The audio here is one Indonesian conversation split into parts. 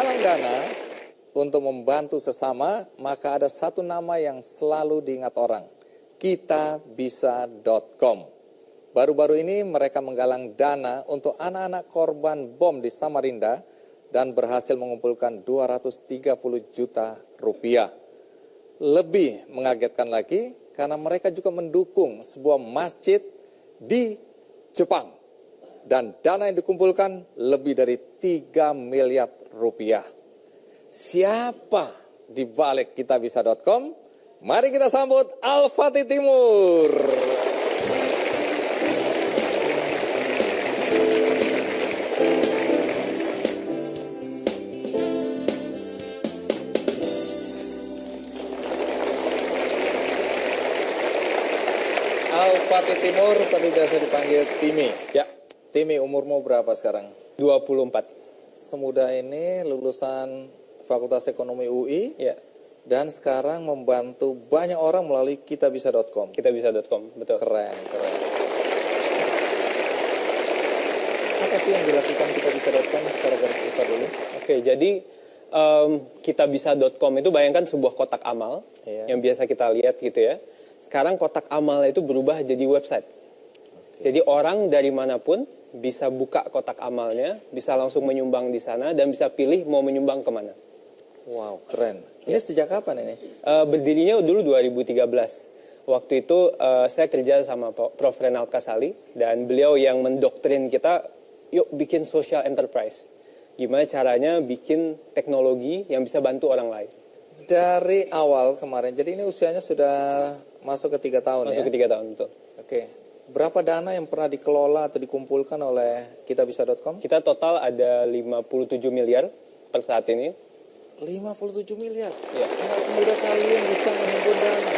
menggalang dana untuk membantu sesama, maka ada satu nama yang selalu diingat orang, kitabisa.com. Baru-baru ini mereka menggalang dana untuk anak-anak korban bom di Samarinda dan berhasil mengumpulkan 230 juta rupiah. Lebih mengagetkan lagi karena mereka juga mendukung sebuah masjid di Jepang. Dan dana yang dikumpulkan lebih dari 3 miliar rupiah. Siapa di balik kitabisa.com? Mari kita sambut Al-Fatih Timur. Al-Fatih Timur, tapi biasa dipanggil Timi. Ya. Timi, umurmu berapa sekarang? 24. Semudah ini lulusan Fakultas Ekonomi UI. Ya. Dan sekarang membantu banyak orang melalui kitabisa.com. Kitabisa.com, betul. Keren. Apa sih yang dilakukan kitabisa.com secara garis besar dulu? Oke, jadi kitabisa.com itu bayangkan sebuah kotak amal yang biasa kita lihat gitu ya. Sekarang kotak amal itu berubah jadi website. Jadi orang dari manapun bisa buka kotak amalnya, bisa langsung menyumbang di sana dan bisa pilih mau menyumbang kemana. Wow, keren. Ini sejak kapan ini? Berdirinya dulu 2013. Waktu itu saya kerja sama Prof. Renald Kasali dan beliau yang mendoktrin kita, yuk bikin social enterprise. Gimana caranya bikin teknologi yang bisa bantu orang lain. Dari awal kemarin, jadi ini usianya sudah masuk ke 3 tahun Masuk ya? ke 3 tahun, betul. Oke. Berapa dana yang pernah dikelola atau dikumpulkan oleh kitabisa.com? Kita total ada 57 miliar per saat ini. 57 miliar? Ya. Nggak semudah kalian bisa menghimpun dana.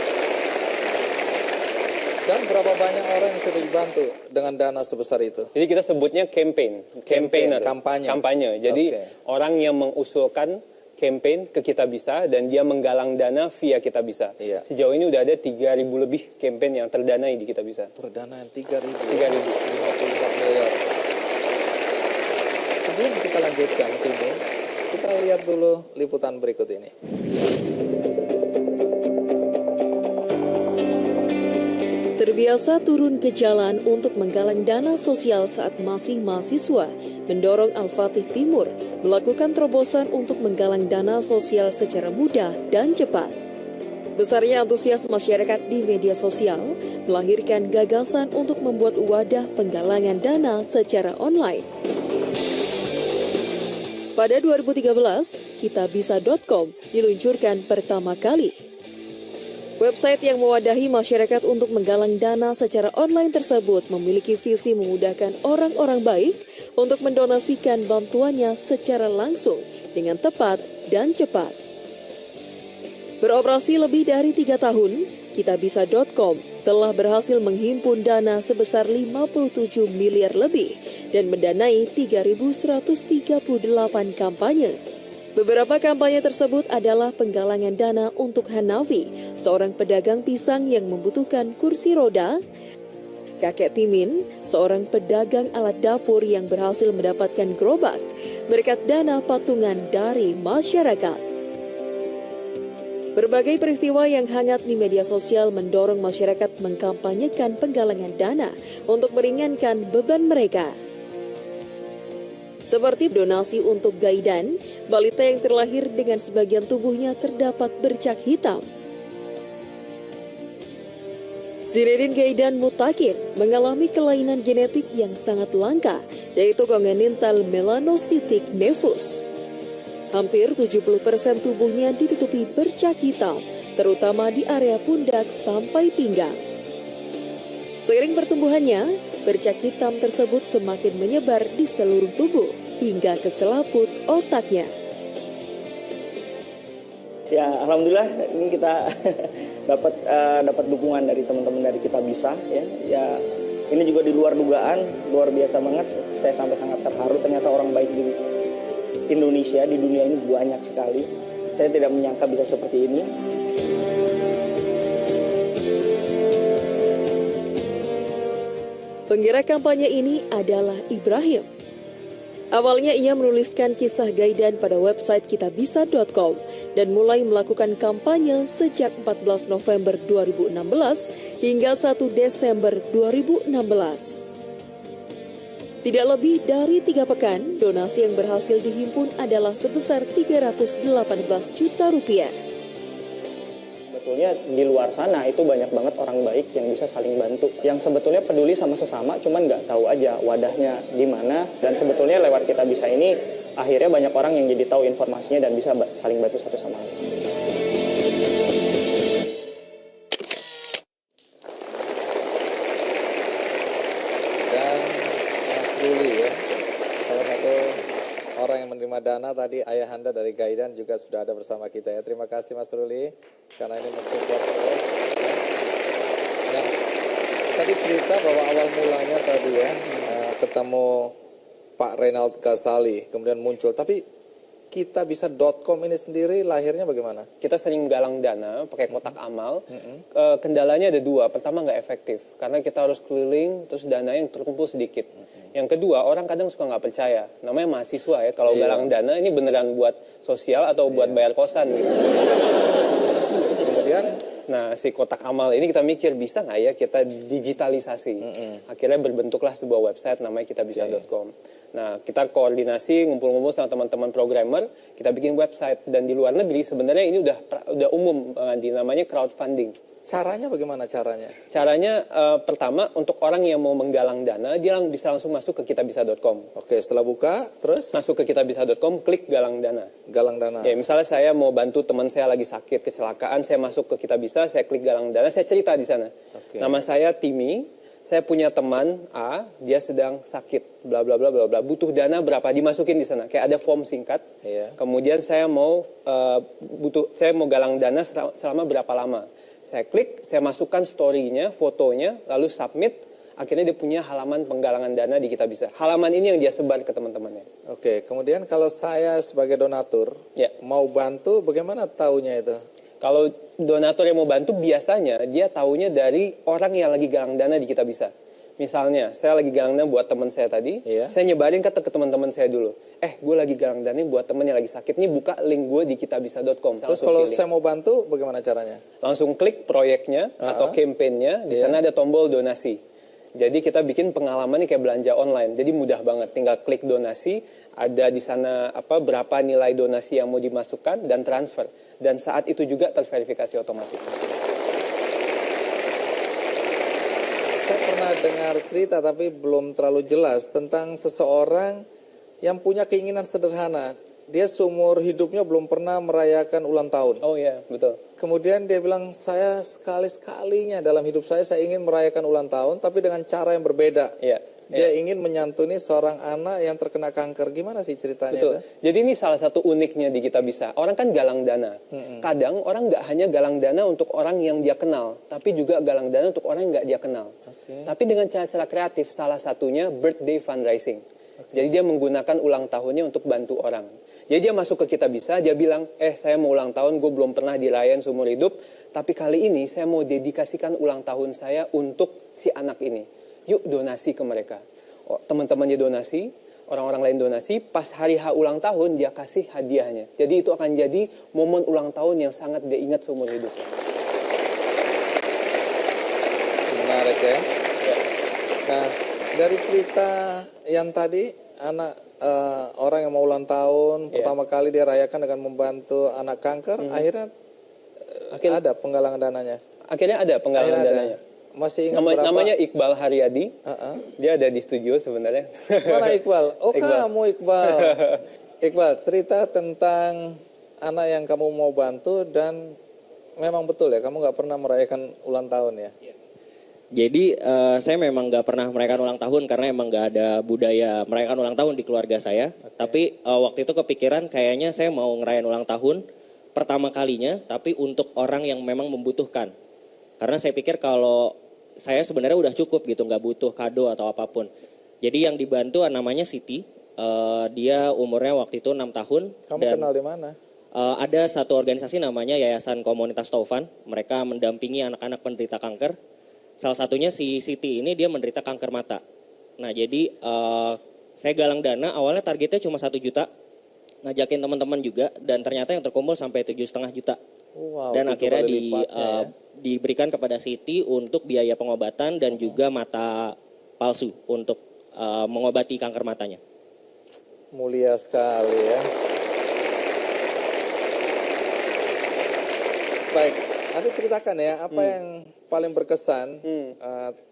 Dan berapa banyak orang yang sudah dibantu dengan dana sebesar itu? Jadi kita sebutnya campaigner, kampanye. Jadi orang yang mengusulkan campaign ke Kitabisa dan dia menggalang dana via Kitabisa. Iya. Sejauh ini udah ada 3.000 lebih campaign yang terdanai di Kitabisa. Terdanai 3.000. 3.000. 54 miliar. Sebelum kita lanjutkan ini, kita lihat dulu liputan berikut ini. Terbiasa turun ke jalan untuk menggalang dana sosial saat masih mahasiswa, mendorong Al-Fatih Timur melakukan terobosan untuk menggalang dana sosial secara mudah dan cepat. Besarnya antusias masyarakat di media sosial melahirkan gagasan untuk membuat wadah penggalangan dana secara online. Pada 2013, kitabisa.com diluncurkan pertama kali. Website yang mewadahi masyarakat untuk menggalang dana secara online tersebut memiliki visi memudahkan orang-orang baik untuk mendonasikan bantuannya secara langsung dengan tepat dan cepat. Beroperasi lebih dari 3 tahun, kitabisa.com telah berhasil menghimpun dana sebesar 57 miliar lebih dan mendanai 3.138 kampanye. Beberapa kampanye tersebut adalah penggalangan dana untuk Hanafi, seorang pedagang pisang yang membutuhkan kursi roda, Kakek Timin, seorang pedagang alat dapur yang berhasil mendapatkan gerobak berkat dana patungan dari masyarakat. Berbagai peristiwa yang hangat di media sosial mendorong masyarakat mengkampanyekan penggalangan dana untuk meringankan beban mereka. Seperti donasi untuk Gaidan, balita yang terlahir dengan sebagian tubuhnya terdapat bercak hitam. Zinedine Gaidan Mutakin mengalami kelainan genetik yang sangat langka, yaitu congenital melanocytic nevus. Hampir 70% tubuhnya ditutupi bercak hitam, terutama di area pundak sampai pinggang. Seiring pertumbuhannya, bercak hitam tersebut semakin menyebar di seluruh tubuh hingga ke selaput otaknya. Ya, alhamdulillah ini kita dapat dukungan dari teman-teman dari Kitabisa ya. Ya, ini juga di luar dugaan, luar biasa banget. Saya sampai sangat terharu, ternyata orang baik di Indonesia, di dunia ini banyak sekali. Saya tidak menyangka bisa seperti ini. Penggerak kampanye ini adalah Ibrahim. Awalnya ia menuliskan kisah Gaidan pada website kitabisa.com dan mulai melakukan kampanye sejak 14 November 2016 hingga 1 Desember 2016. Tidak lebih dari 3 pekan, donasi yang berhasil dihimpun adalah sebesar 318 juta rupiah. Sebetulnya di luar sana itu banyak banget orang baik yang bisa saling bantu, yang sebetulnya peduli sama sesama, cuman nggak tahu aja wadahnya di mana. Dan sebetulnya lewat Kita Bisa ini akhirnya banyak orang yang jadi tahu informasinya dan bisa saling bantu satu sama lain. Dan Mas Ruli ya, salah satu orang yang menerima dana tadi, ayahanda dari Gaidan juga sudah ada bersama kita ya. Terima kasih Mas Ruli karena ini mensupport terus. Nah, tadi cerita bahwa awal mulanya tadi ya ketemu Pak Reynald Kasali, kemudian muncul. Tapi kitabisa.com ini sendiri lahirnya bagaimana? Kita sering galang dana pakai kotak amal. Kendalanya ada 2. Pertama, nggak efektif karena kita harus keliling, terus dana yang terkumpul sedikit. Yang kedua, orang kadang suka nggak percaya. Namanya mahasiswa ya, kalau galang dana ini beneran buat sosial atau buat bayar kosan gitu. Kemudian, nah si kotak amal ini kita mikir bisa nggak ya kita digitalisasi. Akhirnya berbentuklah sebuah website namanya kitabisa.com. Nah kita koordinasi, ngumpul-ngumpul sama teman-teman programmer, kita bikin website. Dan di luar negeri sebenarnya ini udah umum, namanya crowdfunding. caranya bagaimana caranya? Caranya pertama untuk orang yang mau menggalang dana, dia bisa langsung masuk ke kitabisa.com. Oke, setelah buka, terus? Masuk ke kitabisa.com, klik galang dana. Galang dana. Ya, misalnya saya mau bantu teman saya lagi sakit, kecelakaan, saya masuk ke Kitabisa, saya klik galang dana, saya cerita di sana. Oke. Nama saya Timi, saya punya teman A, dia sedang sakit, bla bla bla bla bla, butuh dana berapa, dimasukin di sana. Kayak ada form singkat. Iya. Kemudian saya mau saya mau galang dana selama berapa lama. Saya klik, saya masukkan story-nya, fotonya, lalu submit. Akhirnya dia punya halaman penggalangan dana di Kitabisa. Halaman ini yang dia sebar ke teman-temannya. Oke, kemudian kalau saya sebagai donatur Ya. mau bantu, bagaimana taunya itu? Kalau donatur yang mau bantu biasanya dia taunya dari orang yang lagi galang dana di Kitabisa. Misalnya, saya lagi galang dana buat teman saya tadi, Iya. saya nyebarin ke teman-teman saya dulu. Gue lagi galang dana buat teman yang lagi sakit, nih buka link gue di kitabisa.com. Terus kalau saya mau bantu, bagaimana caranya? Langsung klik proyeknya atau campaign-nya, di sana ada tombol donasi. Jadi kita bikin pengalaman kayak belanja online, jadi mudah banget. Tinggal klik donasi, ada di sana berapa nilai donasi yang mau dimasukkan dan transfer. Dan saat itu juga terverifikasi otomatis. Saya pernah dengar cerita tapi belum terlalu jelas tentang seseorang yang punya keinginan sederhana. Dia seumur hidupnya belum pernah merayakan ulang tahun. Oh iya, betul. Kemudian dia bilang, saya sekali-sekalinya dalam hidup saya ingin merayakan ulang tahun, tapi dengan cara yang berbeda. Iya. Dia ingin menyantuni seorang anak yang terkena kanker. Gimana sih ceritanya? Betul. Itu? Jadi ini salah satu uniknya di Kitabisa. Orang kan galang dana. Kadang orang nggak hanya galang dana untuk orang yang dia kenal, tapi juga galang dana untuk orang yang nggak dia kenal. Tapi dengan cara-cara kreatif, salah satunya birthday fundraising. Jadi dia menggunakan ulang tahunnya untuk bantu orang. Jadi dia masuk ke Kitabisa, dia bilang, saya mau ulang tahun, gue belum pernah dirayain seumur hidup, tapi kali ini saya mau dedikasikan ulang tahun saya untuk si anak ini. Yuk donasi ke mereka. Teman-temannya donasi, orang-orang lain donasi, pas hari H ulang tahun dia kasih hadiahnya. Jadi itu akan jadi momen ulang tahun yang sangat dia ingat seumur hidupnya. Menarik ya. Nah, dari cerita yang tadi, orang yang mau ulang tahun, pertama kali dia rayakan dengan membantu anak kanker, akhirnya ada penggalangan dananya. Akhirnya ada penggalangan dananya. Masih ingat berapa? Namanya Iqbal Haryadi. Dia ada di studio sebenarnya. Mana Iqbal? Oh, Iqbal. kamu Iqbal. Iqbal, cerita tentang anak yang kamu mau bantu dan memang betul ya, kamu nggak pernah merayakan ulang tahun ya? Jadi saya memang nggak pernah merayakan ulang tahun karena emang nggak ada budaya merayakan ulang tahun di keluarga saya. Tapi waktu itu kepikiran kayaknya saya mau ngerayain ulang tahun pertama kalinya, tapi untuk orang yang memang membutuhkan. Karena saya pikir kalau saya sebenarnya udah cukup gitu, nggak butuh kado atau apapun. Jadi yang dibantu namanya Siti, dia umurnya waktu itu 6 tahun. Kamu dan kenal di mana? Ada satu organisasi namanya Yayasan Komunitas Taufan. Mereka mendampingi anak-anak penderita kanker. Salah satunya si Siti ini dia menderita kanker mata. Nah jadi Saya galang dana, awalnya targetnya cuma 1 juta, ngajakin teman-teman juga, dan ternyata yang terkumpul sampai 7,5 juta. Wow, Dan 7 akhirnya kali lipatnya ya. diberikan kepada Siti untuk biaya pengobatan dan juga mata palsu untuk mengobati kanker matanya. Mulia sekali ya. Baik, nanti ceritakan ya apa yang paling berkesan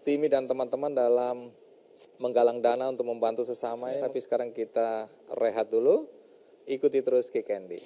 Timi dan teman-teman dalam menggalang dana untuk membantu sesama. Tapi sekarang kita rehat dulu, ikuti terus Kick Candy.